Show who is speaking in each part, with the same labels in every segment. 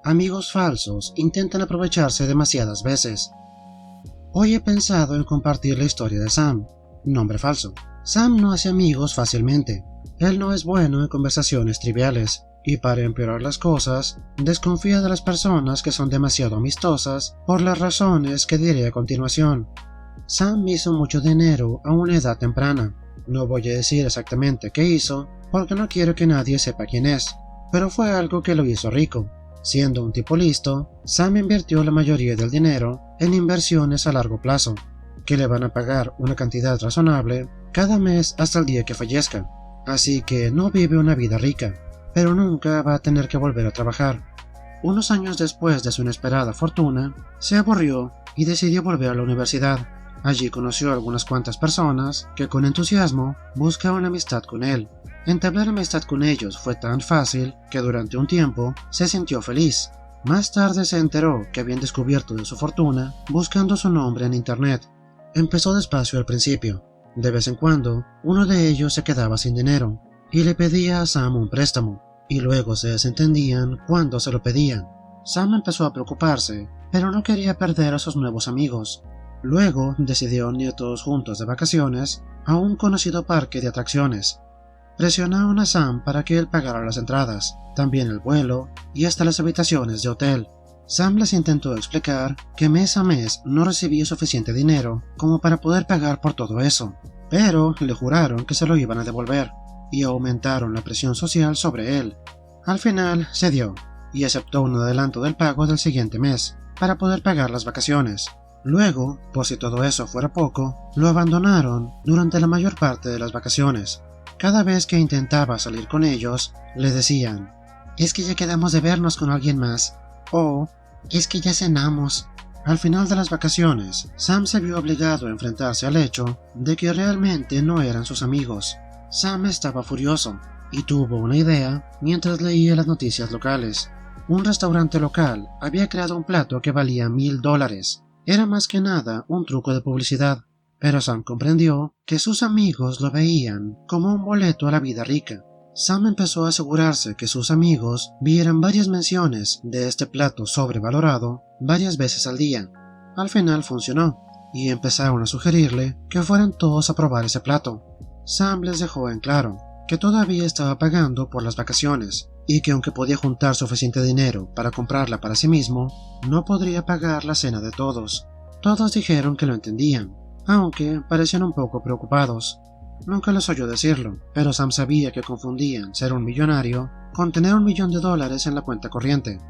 Speaker 1: Amigos falsos intentan aprovecharse demasiadas veces. Hoy he pensado en compartir la historia de Sam, nombre falso. Sam no hace amigos fácilmente. Él no es bueno en conversaciones triviales, y para empeorar las cosas, desconfía de las personas que son demasiado amistosas por las razones que diré a continuación. Sam hizo mucho dinero a una edad temprana. No voy a decir exactamente qué hizo, porque no quiero que nadie sepa quién es, pero fue algo que lo hizo rico. Siendo un tipo listo, Sam invirtió la mayoría del dinero en inversiones a largo plazo, que le van a pagar una cantidad razonable cada mes hasta el día que fallezca. Así que no vive una vida rica, pero nunca va a tener que volver a trabajar. Unos años después de su inesperada fortuna, se aburrió y decidió volver a la universidad. Allí conoció a algunas cuantas personas que con entusiasmo buscaban amistad con él. Entablar amistad con ellos fue tan fácil que durante un tiempo se sintió feliz. Más tarde se enteró que habían descubierto de su fortuna buscando su nombre en internet. Empezó despacio al principio. De vez en cuando, uno de ellos se quedaba sin dinero y le pedía a Sam un préstamo, y luego se desentendían cuando se lo pedían. Sam empezó a preocuparse, pero no quería perder a sus nuevos amigos. Luego decidieron ir todos juntos de vacaciones a un conocido parque de atracciones. Presionaron a Sam para que él pagara las entradas, también el vuelo y hasta las habitaciones de hotel. Sam les intentó explicar que mes a mes no recibía suficiente dinero como para poder pagar por todo eso, pero le juraron que se lo iban a devolver y aumentaron la presión social sobre él. Al final se dio y aceptó un adelanto del pago del siguiente mes para poder pagar las vacaciones. Luego, por si todo eso fuera poco, lo abandonaron durante la mayor parte de las vacaciones. Cada vez que intentaba salir con ellos, le decían: «Es que ya quedamos de vernos con alguien más», o «Es que ya cenamos». Al final de las vacaciones, Sam se vio obligado a enfrentarse al hecho de que realmente no eran sus amigos. Sam estaba furioso y tuvo una idea mientras leía las noticias locales. Un restaurante local había creado un plato que valía $1000. Era más que nada un truco de publicidad, pero Sam comprendió que sus amigos lo veían como un boleto a la vida rica. Sam empezó a asegurarse que sus amigos vieran varias menciones de este plato sobrevalorado varias veces al día. Al final funcionó, y empezaron a sugerirle que fueran todos a probar ese plato. Sam les dejó en claro que todavía estaba pagando por las vacaciones, y que aunque podía juntar suficiente dinero para comprarla para sí mismo, no podría pagar la cena de todos. Todos dijeron que lo entendían, aunque parecían un poco preocupados. Nunca les oyó decirlo, pero Sam sabía que confundían ser un millonario con tener $1.000.000 en la cuenta corriente.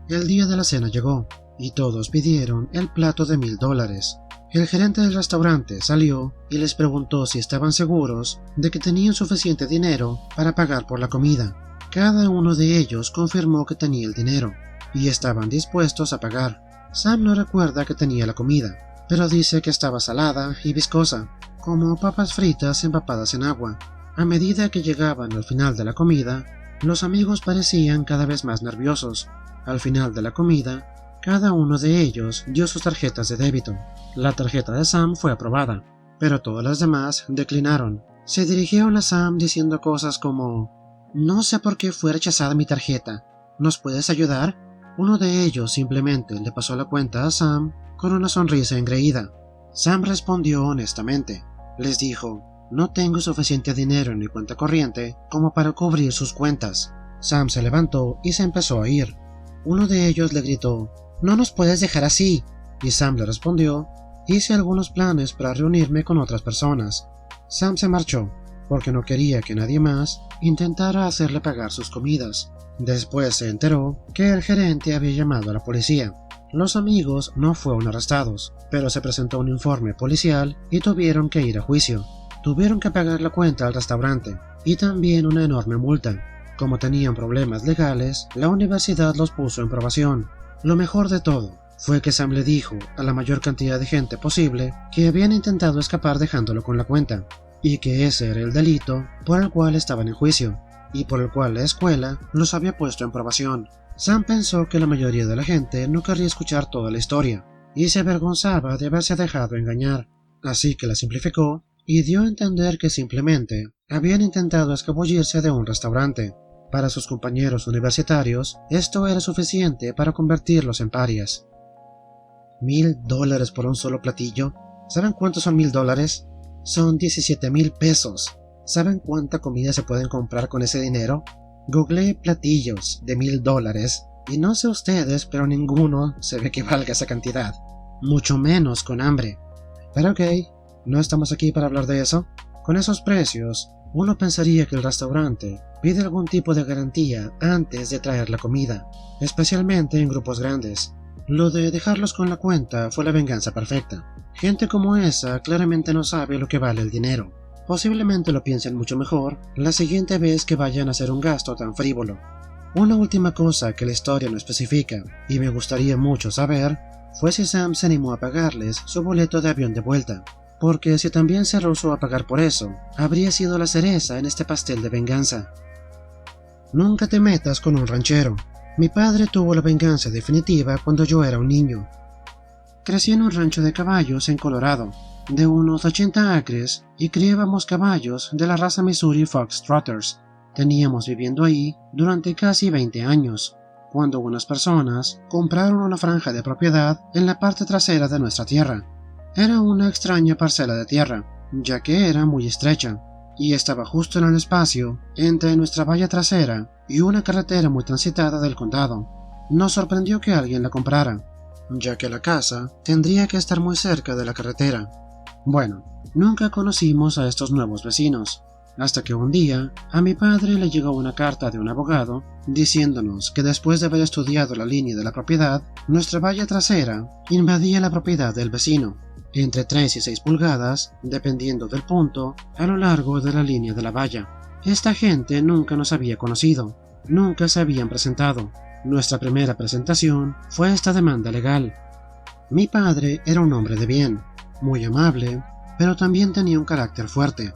Speaker 1: El día de la cena llegó, y todos pidieron el plato de $1000. El gerente del restaurante salió y les preguntó si estaban seguros de que tenían suficiente dinero para pagar por la comida. Cada uno de ellos confirmó que tenía el dinero, y estaban dispuestos a pagar. Sam no recuerda que tenía la comida, pero dice que estaba salada y viscosa, como papas fritas empapadas en agua. A medida que llegaban al final de la comida, los amigos parecían cada vez más nerviosos. Al final de la comida, cada uno de ellos dio sus tarjetas de débito. La tarjeta de Sam fue aprobada, pero todas las demás declinaron. Se dirigieron a Sam diciendo cosas como: «No sé por qué fue rechazada mi tarjeta. ¿Nos puedes ayudar?». Uno de ellos simplemente le pasó la cuenta a Sam con una sonrisa engreída. Sam respondió honestamente. Les dijo: «No tengo suficiente dinero en mi cuenta corriente como para cubrir sus cuentas». Sam se levantó y se empezó a ir. Uno de ellos le gritó: «No nos puedes dejar así». Y Sam le respondió: «Hice algunos planes para reunirme con otras personas». Sam se marchó, porque no quería que nadie más intentara hacerle pagar sus comidas. Después se enteró que el gerente había llamado a la policía. Los amigos no fueron arrestados, pero se presentó un informe policial y tuvieron que ir a juicio. Tuvieron que pagar la cuenta al restaurante y también una enorme multa. Como tenían problemas legales, la universidad los puso en probación. Lo mejor de todo fue que Sam le dijo a la mayor cantidad de gente posible que habían intentado escapar dejándolo con la cuenta, y que ese era el delito por el cual estaban en juicio, y por el cual la escuela los había puesto en probación. Sam pensó que la mayoría de la gente no querría escuchar toda la historia, y se avergonzaba de haberse dejado engañar, así que la simplificó y dio a entender que simplemente habían intentado escabullirse de un restaurante. Para sus compañeros universitarios, esto era suficiente para convertirlos en parias. $1,000 por un solo platillo. ¿Saben cuántos son $1,000? Son 17,000 pesos. ¿Saben cuánta comida se pueden comprar con ese dinero? Googleé platillos de $1,000 y no sé ustedes, pero ninguno se ve que valga esa cantidad. Mucho menos con hambre. Pero ok, no estamos aquí para hablar de eso. Con esos precios, uno pensaría que el restaurante pide algún tipo de garantía antes de traer la comida, especialmente en grupos grandes. Lo de dejarlos con la cuenta fue la venganza perfecta. Gente como esa claramente no sabe lo que vale el dinero. Posiblemente lo piensen mucho mejor la siguiente vez que vayan a hacer un gasto tan frívolo. Una última cosa que la historia no especifica, y me gustaría mucho saber, fue si Sam se animó a pagarles su boleto de avión de vuelta, porque si también se rehusó a pagar por eso, habría sido la cereza en este pastel de venganza. Nunca te metas con un ranchero. Mi padre tuvo la venganza definitiva cuando yo era un niño. Crecí en un rancho de caballos en Colorado, de unos 80 acres, y criábamos caballos de la raza Missouri Foxtrotters. Teníamos viviendo ahí durante casi 20 años, cuando unas personas compraron una franja de propiedad en la parte trasera de nuestra tierra. Era una extraña parcela de tierra, ya que era muy estrecha, y estaba justo en el espacio entre nuestra valla trasera y una carretera muy transitada del condado. Nos sorprendió que alguien la comprara, ya que la casa tendría que estar muy cerca de la carretera. Bueno, nunca conocimos a estos nuevos vecinos, hasta que un día a mi padre le llegó una carta de un abogado diciéndonos que después de haber estudiado la línea de la propiedad, nuestra valla trasera invadía la propiedad del vecino, entre 3 y 6 pulgadas, dependiendo del punto, a lo largo de la línea de la valla. Esta gente nunca nos había conocido, nunca se habían presentado. Nuestra primera presentación fue esta demanda legal. Mi padre era un hombre de bien, muy amable, pero también tenía un carácter fuerte.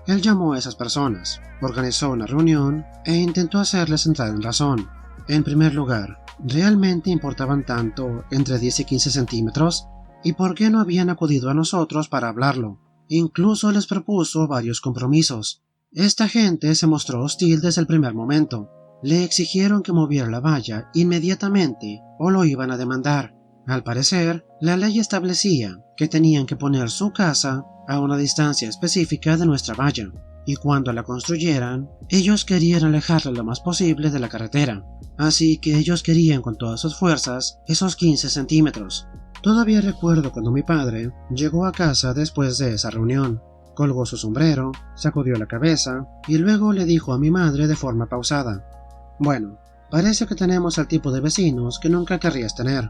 Speaker 1: Él llamó a esas personas, organizó una reunión e intentó hacerles entrar en razón. En primer lugar, ¿realmente importaban tanto entre 10 y 15 centímetros? ¿Y por qué no habían acudido a nosotros para hablarlo? Incluso les propuso varios compromisos. Esta gente se mostró hostil desde el primer momento. Le exigieron que moviera la valla inmediatamente o lo iban a demandar. Al parecer, la ley establecía que tenían que poner su casa a una distancia específica de nuestra valla, y cuando la construyeran, ellos querían alejarla lo más posible de la carretera, así que ellos querían con todas sus fuerzas esos 15 centímetros. Todavía recuerdo cuando mi padre llegó a casa después de esa reunión, colgó su sombrero, sacudió la cabeza y luego le dijo a mi madre de forma pausada: «Bueno, parece que tenemos al tipo de vecinos que nunca querrías tener.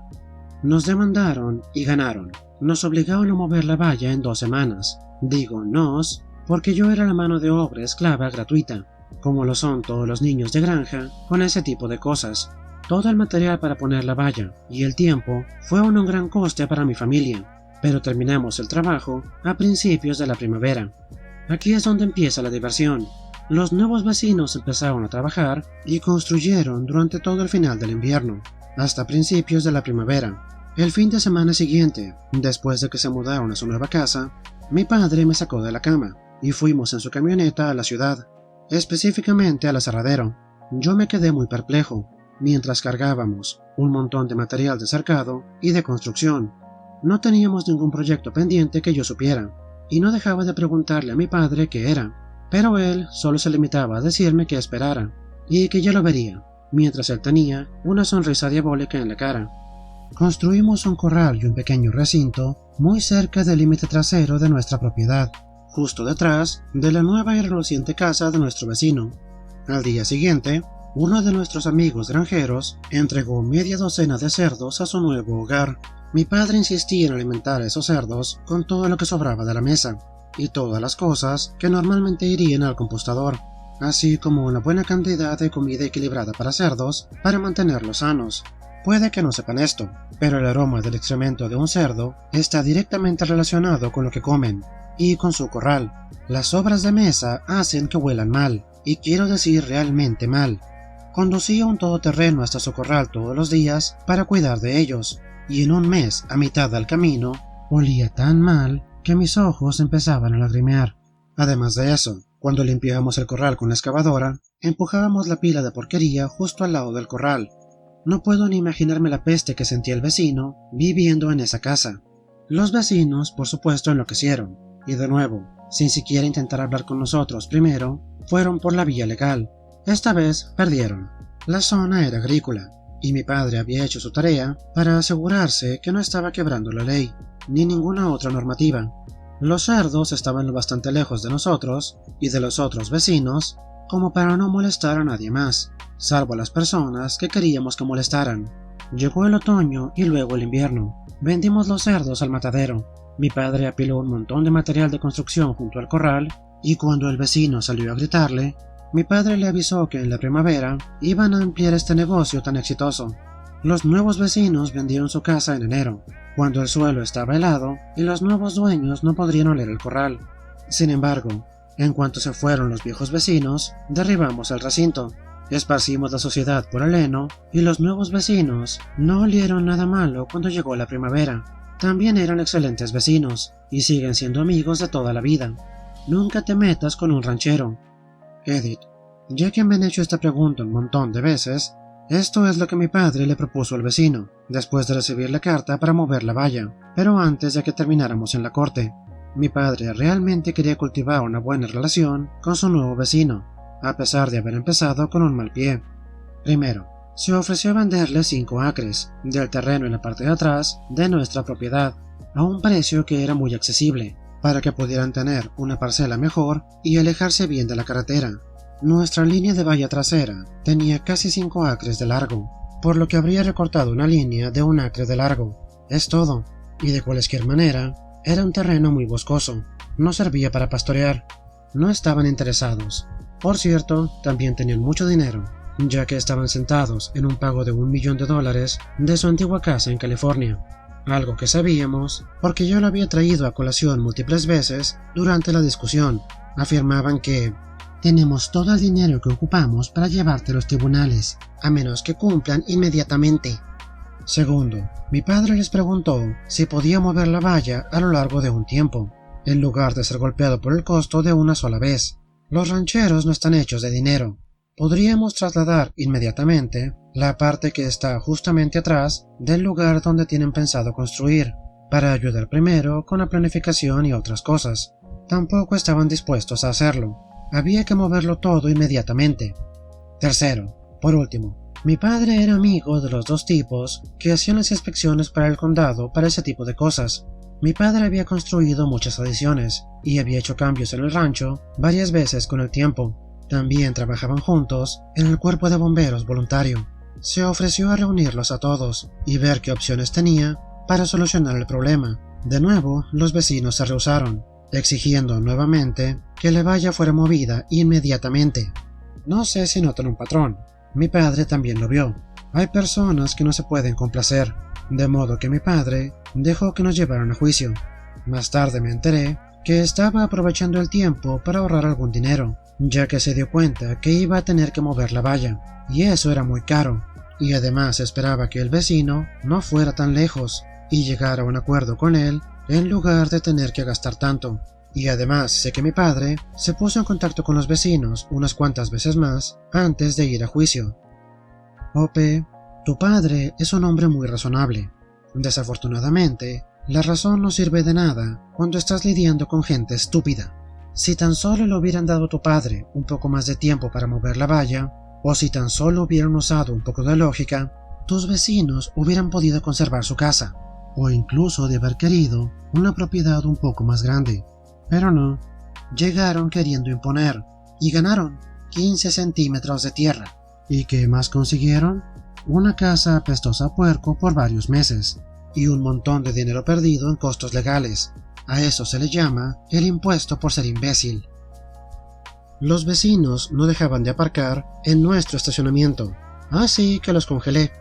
Speaker 1: Nos demandaron y ganaron. Nos obligaron a mover la valla en 2 semanas. Digo nos, porque yo era la mano de obra esclava gratuita, como lo son todos los niños de granja con ese tipo de cosas. Todo el material para poner la valla y el tiempo fue un gran coste para mi familia, pero terminamos el trabajo a principios de la primavera. Aquí es donde empieza la diversión. Los nuevos vecinos empezaron a trabajar y construyeron durante todo el final del invierno, hasta principios de la primavera. El fin de semana siguiente, después de que se mudaron a su nueva casa, mi padre me sacó de la cama y fuimos en su camioneta a la ciudad, específicamente al aserradero. Yo me quedé muy perplejo mientras cargábamos un montón de material de cercado y de construcción. No teníamos ningún proyecto pendiente que yo supiera, y no dejaba de preguntarle a mi padre qué era, pero él solo se limitaba a decirme que esperara y que ya lo vería, mientras él tenía una sonrisa diabólica en la cara. Construimos un corral y un pequeño recinto muy cerca del límite trasero de nuestra propiedad, justo detrás de la nueva y reluciente casa de nuestro vecino. Al día siguiente, uno de nuestros amigos granjeros entregó media docena de cerdos a su nuevo hogar. Mi padre insistía en alimentar a esos cerdos con todo lo que sobraba de la mesa y todas las cosas que normalmente irían al compostador, así como una buena cantidad de comida equilibrada para cerdos para mantenerlos sanos. Puede que no sepan esto, pero el aroma del excremento de un cerdo está directamente relacionado con lo que comen y con su corral. Las sobras de mesa hacen que huelan mal, y quiero decir realmente mal. Conducía un todoterreno hasta su corral todos los días para cuidar de ellos, y en un mes, a mitad del camino, olía tan mal que mis ojos empezaban a lagrimear. Además de eso, Cuando limpiábamos el corral con la excavadora, empujábamos la pila de porquería justo al lado del corral. No puedo ni imaginarme la peste que sentía el vecino viviendo en esa casa. Los vecinos, por supuesto, enloquecieron, y de nuevo, sin siquiera intentar hablar con nosotros primero, fueron por la vía legal. Esta vez perdieron. La zona era agrícola, y mi padre había hecho su tarea para asegurarse que no estaba quebrando la ley, ni ninguna otra normativa. Los cerdos estaban lo bastante lejos de nosotros y de los otros vecinos como para no molestar a nadie más, salvo a las personas que queríamos que molestaran. Llegó el otoño y luego el invierno. Vendimos los cerdos al matadero. Mi padre apiló un montón de material de construcción junto al corral, y cuando el vecino salió a gritarle, mi padre le avisó que en la primavera iban a ampliar este negocio tan exitoso. Los nuevos vecinos vendieron su casa en enero, cuando el suelo estaba helado y los nuevos dueños no podrían oler el corral. Sin embargo, en cuanto se fueron los viejos vecinos, derribamos el recinto, esparcimos la suciedad por el heno y los nuevos vecinos no olieron nada malo cuando llegó la primavera. También eran excelentes vecinos y siguen siendo amigos de toda la vida. Nunca te metas con un ranchero. Edith, ya que me han hecho esta pregunta un montón de veces, esto es lo que mi padre le propuso al vecino, después de recibir la carta para mover la valla, pero antes de que termináramos en la corte. Mi padre realmente quería cultivar una buena relación con su nuevo vecino, a pesar de haber empezado con un mal pie. Primero, se ofreció a venderle 5 acres del terreno en la parte de atrás de nuestra propiedad, a un precio que era muy accesible, para que pudieran tener una parcela mejor y alejarse bien de la carretera. Nuestra línea de valla trasera tenía casi 5 acres de largo, por lo que habría recortado una línea de 1 acre de largo. Es todo, y de cualquier manera, era un terreno muy boscoso, no servía para pastorear. No estaban interesados. Por cierto, también tenían mucho dinero, ya que estaban sentados en un pago de $1 millón de su antigua casa en California. Algo que sabíamos, porque yo lo había traído a colación múltiples veces durante la discusión. Afirmaban que tenemos todo el dinero que ocupamos para llevarte a los tribunales, a menos que cumplan inmediatamente. Segundo, mi padre les preguntó si podía mover la valla a lo largo de un tiempo, en lugar de ser golpeado por el costo de una sola vez. Los rancheros no están hechos de dinero. Podríamos trasladar inmediatamente la parte que está justamente atrás del lugar donde tienen pensado construir, para ayudar primero con la planificación y otras cosas. Tampoco estaban dispuestos a hacerlo. Había que moverlo todo inmediatamente. Tercero, por último, mi padre era amigo de los dos tipos que hacían las inspecciones para el condado para ese tipo de cosas. Mi padre había construido muchas adiciones y había hecho cambios en el rancho varias veces con el tiempo. También trabajaban juntos en el cuerpo de bomberos voluntario. Se ofreció a reunirlos a todos y ver qué opciones tenía para solucionar el problema. De nuevo, los vecinos se rehusaron, exigiendo nuevamente que la valla fuera movida inmediatamente. No sé si notan un patrón. Mi padre también lo vio. Hay personas que no se pueden complacer, de modo que mi padre dejó que nos llevaran a juicio. Más tarde me enteré que estaba aprovechando el tiempo para ahorrar algún dinero, ya que se dio cuenta que iba a tener que mover la valla, y eso era muy caro, y además esperaba que el vecino no fuera tan lejos y llegara a un acuerdo con él en lugar de tener que gastar tanto. Y además sé que mi padre se puso en contacto con los vecinos unas cuantas veces más antes de ir a juicio. Ope, tu padre es un hombre muy razonable. Desafortunadamente, la razón no sirve de nada cuando estás lidiando con gente estúpida. Si tan solo le hubieran dado a tu padre un poco más de tiempo para mover la valla, o si tan solo hubieran usado un poco de lógica, tus vecinos hubieran podido conservar su casa, o incluso de haber querido una propiedad un poco más grande. Pero no, llegaron queriendo imponer, y ganaron 15 centímetros de tierra. ¿Y qué más consiguieron? Una casa apestosa a puerco por varios meses, y un montón de dinero perdido en costos legales. A eso se le llama el impuesto por ser imbécil. Los vecinos no dejaban de aparcar en nuestro estacionamiento, así que los congelé.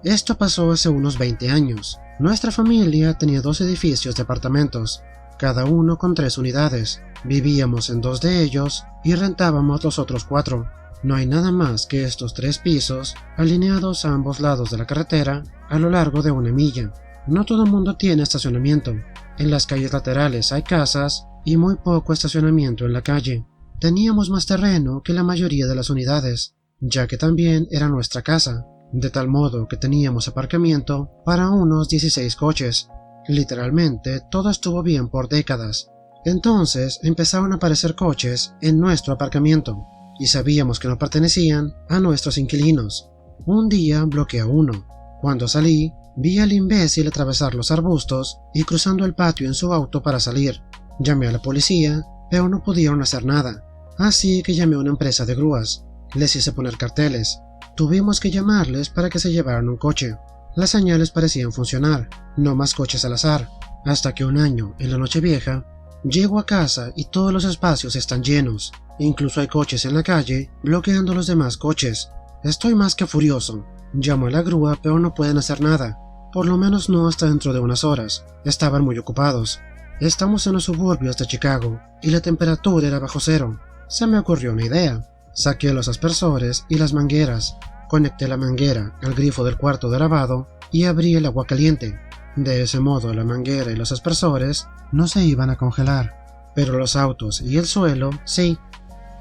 Speaker 1: Esto pasó hace unos 20 años. Nuestra familia tenía 2 edificios de apartamentos, cada uno con 3 unidades. Vivíamos en 2 de ellos y rentábamos los otros 4. No hay nada más que estos 3 pisos alineados a ambos lados de la carretera a lo largo de 1 milla. No todo el mundo tiene estacionamiento. En las calles laterales hay casas y muy poco estacionamiento en la calle. Teníamos más terreno que la mayoría de las unidades, ya que también era nuestra casa, de tal modo que teníamos aparcamiento para unos 16 coches. Literalmente todo estuvo bien por décadas. Entonces empezaron a aparecer coches en nuestro aparcamiento, y sabíamos que no pertenecían a nuestros inquilinos. Un día bloqueé a uno. Cuando salí, vi al imbécil atravesar los arbustos y cruzando el patio en su auto para salir. Llamé a la policía, pero no pudieron hacer nada, así que llamé a una empresa de grúas. Les hice poner carteles. Tuvimos que llamarles para que se llevaran un coche. Las señales parecían funcionar, no más coches al azar, hasta que un año, en la Nochevieja, llego a casa y todos los espacios están llenos. Incluso hay coches en la calle bloqueando los demás coches. Estoy más que furioso. Llamo a la grúa, pero no pueden hacer nada. Por lo menos no hasta dentro de unas horas. Estaban muy ocupados. Estamos en los suburbios de Chicago y la temperatura era bajo cero. Se me ocurrió una idea. Saqué los aspersores y las mangueras. Conecté la manguera al grifo del cuarto de lavado y abrí el agua caliente. De ese modo la manguera y los aspersores no se iban a congelar, pero los autos y el suelo sí.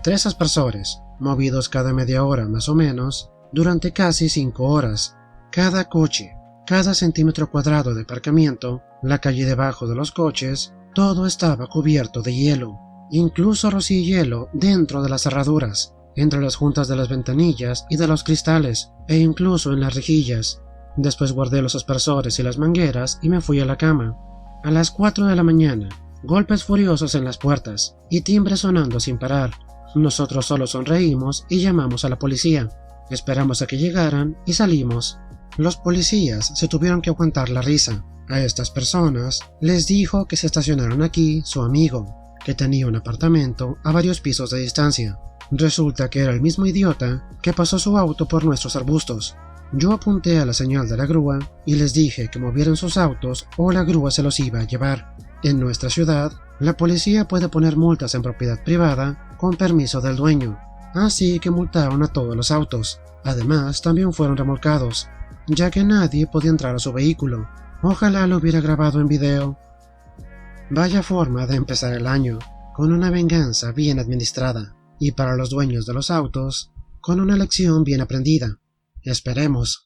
Speaker 1: 3 aspersores, movidos cada media hora más o menos, durante casi 5 horas. Cada coche, cada centímetro cuadrado de aparcamiento, la calle debajo de los coches, todo estaba cubierto de hielo. Incluso rocié hielo dentro de las cerraduras, entre las juntas de las ventanillas y de los cristales, e incluso en las rejillas. Después guardé los aspersores y las mangueras y me fui a la cama. A las 4 de la mañana, golpes furiosos en las puertas y timbres sonando sin parar. Nosotros solo sonreímos y llamamos a la policía. Esperamos a que llegaran y salimos. Los policías se tuvieron que aguantar la risa. A estas personas les dijo que se estacionaron aquí su amigo, que tenía un apartamento a varios pisos de distancia. Resulta que era el mismo idiota que pasó su auto por nuestros arbustos. Yo apunté a la señal de la grúa y les dije que movieran sus autos o la grúa se los iba a llevar. En nuestra ciudad, la policía puede poner multas en propiedad privada con permiso del dueño, así que multaron a todos los autos. Además, también fueron remolcados, ya que nadie podía entrar a su vehículo. Ojalá lo hubiera grabado en video. Vaya forma de empezar el año, con una venganza bien administrada, y para los dueños de los autos, con una lección bien aprendida. Esperemos.